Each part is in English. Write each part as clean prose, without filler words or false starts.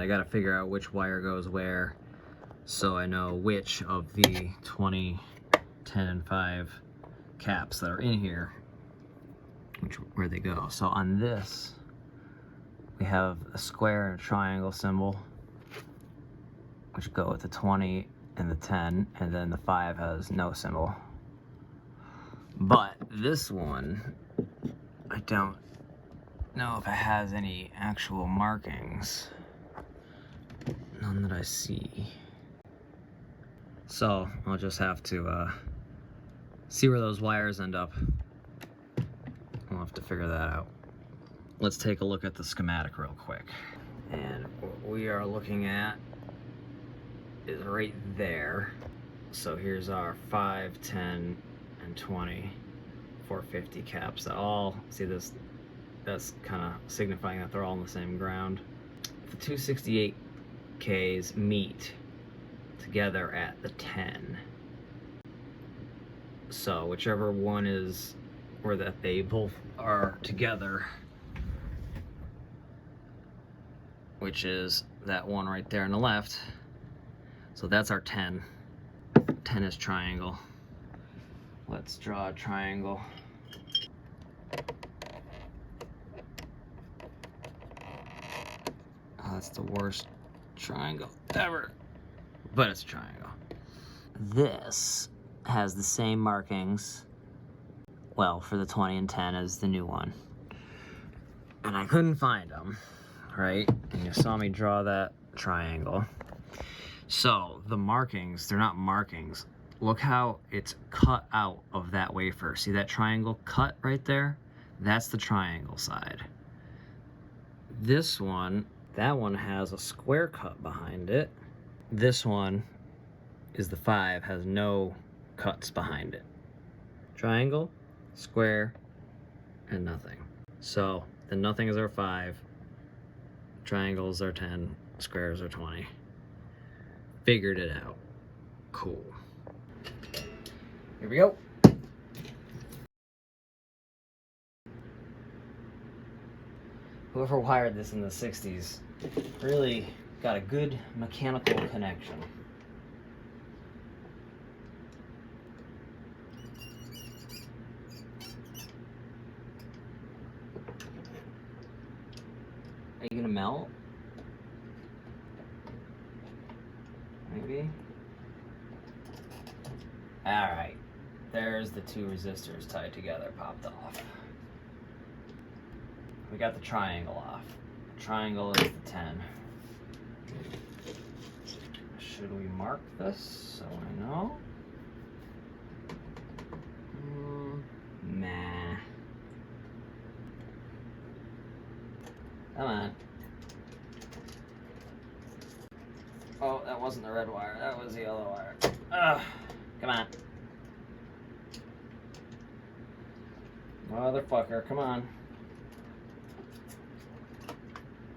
I gotta figure out which wire goes where so I know which of the 20, 10, and 5 caps that are in here, where they go. So on this, we have a square and a triangle symbol, which go with the 20 and the 10, and then the 5 has no symbol. But this one, I don't know if it has any actual markings. None that I see. So I'll just have to see where those wires end up. We'll have to figure that out. Let's take a look at the schematic real quick. And what we are looking at is right there. So here's our 5, 10, and 20 450 caps that all, see this, that's kind of signifying that they're all on the same ground. The 268Ks meet together at the 10. So whichever one is where that they both are together, which is that one right there on the left. So that's our 10. 10 is triangle. Let's draw a triangle. Oh, that's the worst triangle ever, but it's a triangle. This has the same markings, well, for the 20 and 10 as the new one. And I couldn't find them, right? And you saw me draw that triangle. So the markings, they're not markings. Look how it's cut out of that wafer. See that triangle cut right there? That's the triangle side. This one, that one has a square cut behind it. This one is the 5, has no cuts behind it. Triangle, square, and nothing. So the nothing is our 5, triangles are 10, squares are 20. Figured it out. Cool. Here we go. Whoever wired this in the 60s really got a good mechanical connection. Are you gonna melt? Maybe? Alright. There's the 2 resistors tied together, popped off. We got the triangle off. The triangle is the 10. Should we mark this so I know? Nah. Come on. Oh, that wasn't the red wire. That was the yellow wire. Ugh. Come on. Motherfucker, come on.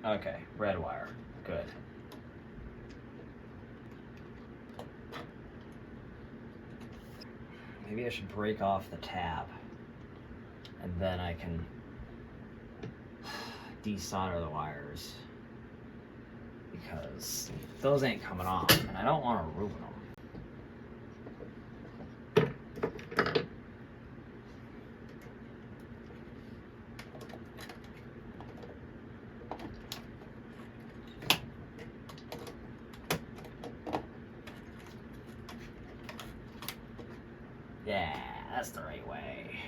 Okay, red wire. Good. Maybe I should break off the tab, and then I can desolder the wires, because those ain't coming off, and I don't want to ruin them. Yeah, that's the right way.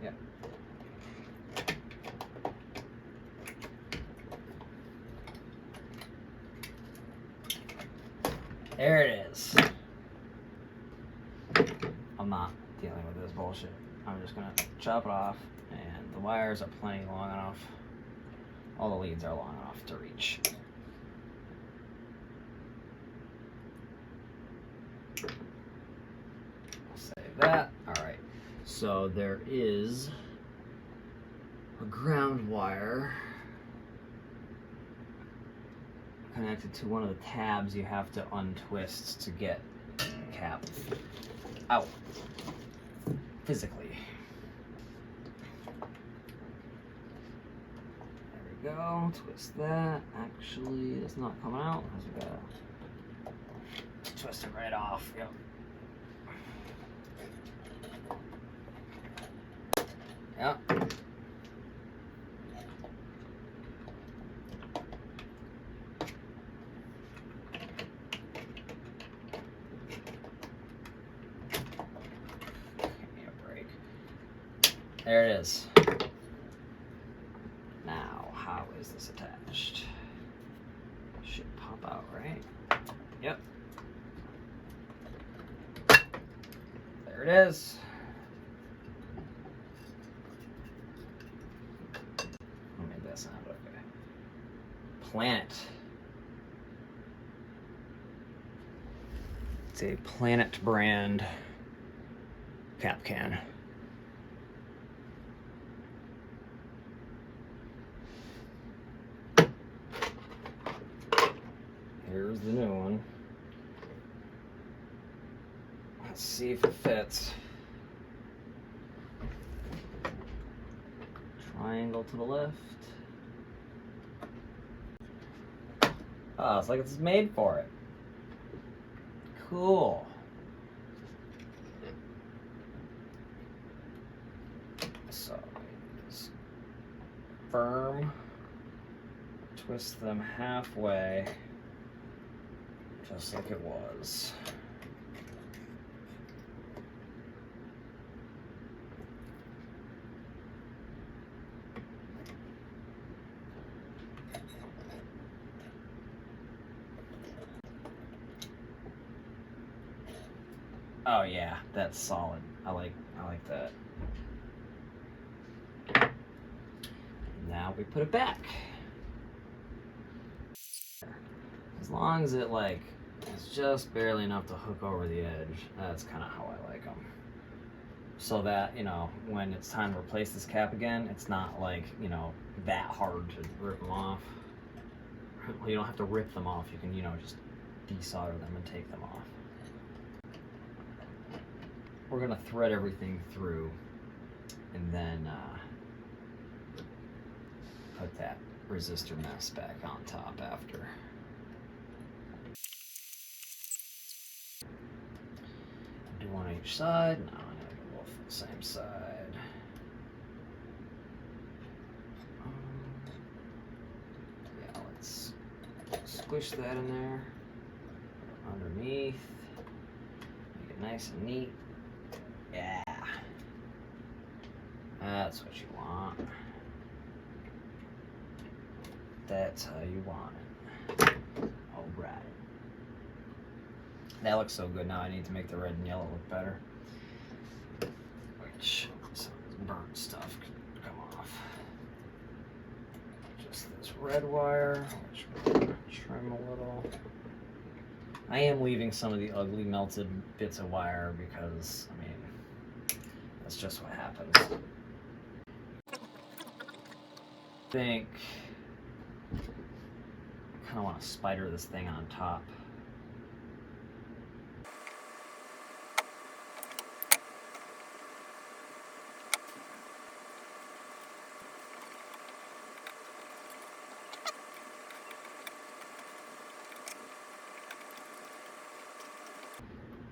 Yep. There it is. I'm not dealing with this bullshit. I'm just gonna chop it off, and the wires are plenty long enough. All the leads are long enough to reach. Save that. Alright, so there is a ground wire connected to one of the tabs you have to untwist to get the cap out physically. There we go, twist that. Actually, it's not coming out because we gotta twist it right off. Yep. Yep. There it is. Now, how is this attached? Should pop out, right? Yep. There it is. I'll make that sound okay. Planet. It's a Planet brand cap can. Here's the new one. Let's see if it fits. Triangle to the left. Oh, it's like it's made for it. Cool. So, it's firm. Twist them halfway. Just like it was. Oh yeah, that's solid. I like that. Now we put it back. As long as it like is just barely enough to hook over the edge, that's kind of how I like them. So that, you know, when it's time to replace this cap again, it's not like, you know, that hard to rip them off. You don't have to rip them off. You can, you know, just desolder them and take them off. We're gonna thread everything through and then put that resistor mess back on top after. Do one on each side. No, I gotta do both on the same side. Yeah, let's squish that in there underneath. Make it nice and neat. Yeah, that's what you want. That's how you want it. All right. That looks so good. Now I need to make the red and yellow look better. Which some of this burnt stuff could come off. Just this red wire, which we're gonna trim a little. I am leaving some of the ugly melted bits of wire because, I mean, that's just what happens. I think I kind of want to spider this thing on top.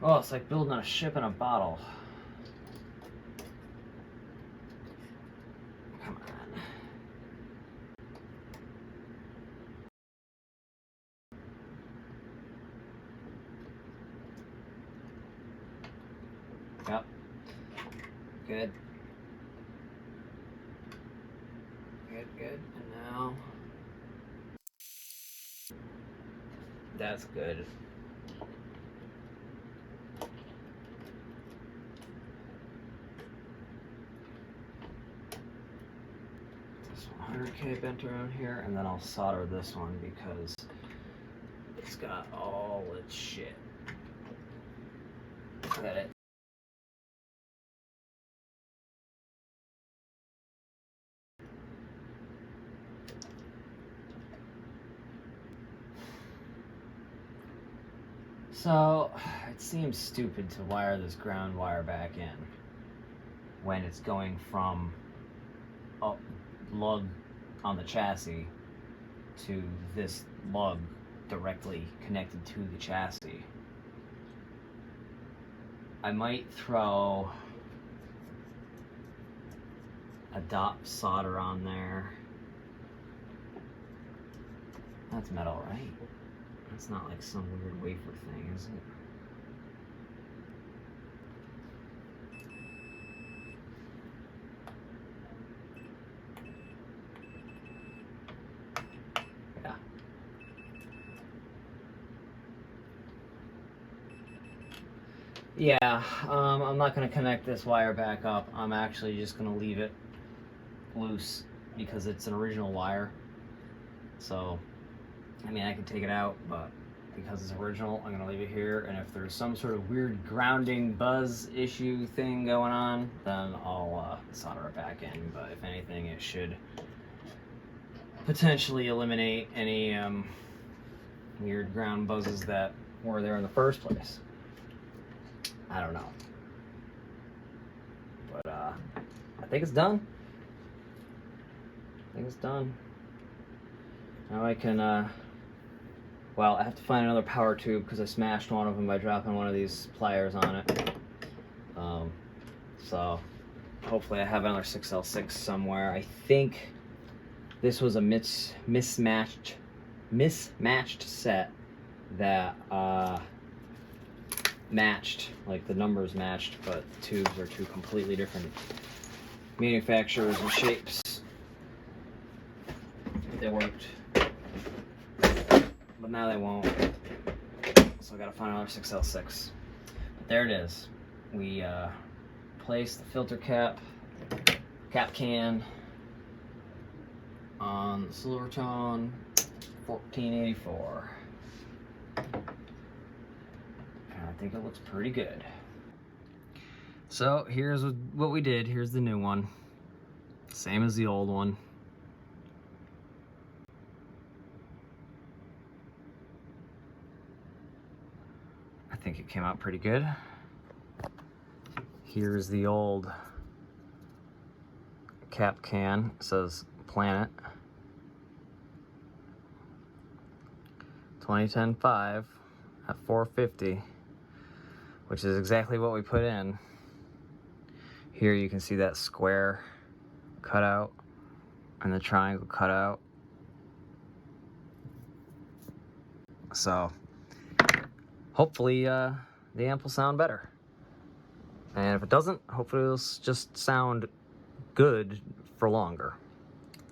Oh, it's like building a ship in a bottle. Come on. Yep. Good. Good, good. And now... That's good. This 100K bent around here, and then I'll solder this one because it's got all its shit. Got it. So, it seems stupid to wire this ground wire back in when it's going from a lug on the chassis to this lug directly connected to the chassis. I might throw a dot solder on there. That's metal, right? That's not like some weird wafer thing, is it? Yeah. Yeah, I'm not going to connect this wire back up. I'm actually just going to leave it loose because it's an original wire. So, I mean, I can take it out, but because it's original, I'm going to leave it here. And if there's some sort of weird grounding buzz issue thing going on, then I'll solder it back in. But if anything, it should potentially eliminate any weird ground buzzes that were there in the first place. I don't know. But I think it's done. I think it's done. Now I can, well, I have to find another power tube because I smashed one of them by dropping one of these pliers on it. So hopefully I have another 6L6 somewhere. I think this was a mismatched set that matched, like the numbers matched, but the tubes are two completely different manufacturers and shapes. They worked, but now they won't, so I gotta find another 6L6. But there it is. We placed the filter cap can on the Silvertone 1484. I think it looks pretty good. So here's what we did. Here's the new one. Same as the old one. I think it came out pretty good. Here's the old cap can. It says Planet 2010-5 at 450. Which is exactly what we put in. Here you can see that square cutout and the triangle cutout. So hopefully the amp will sound better. And if it doesn't, hopefully it'll just sound good for longer.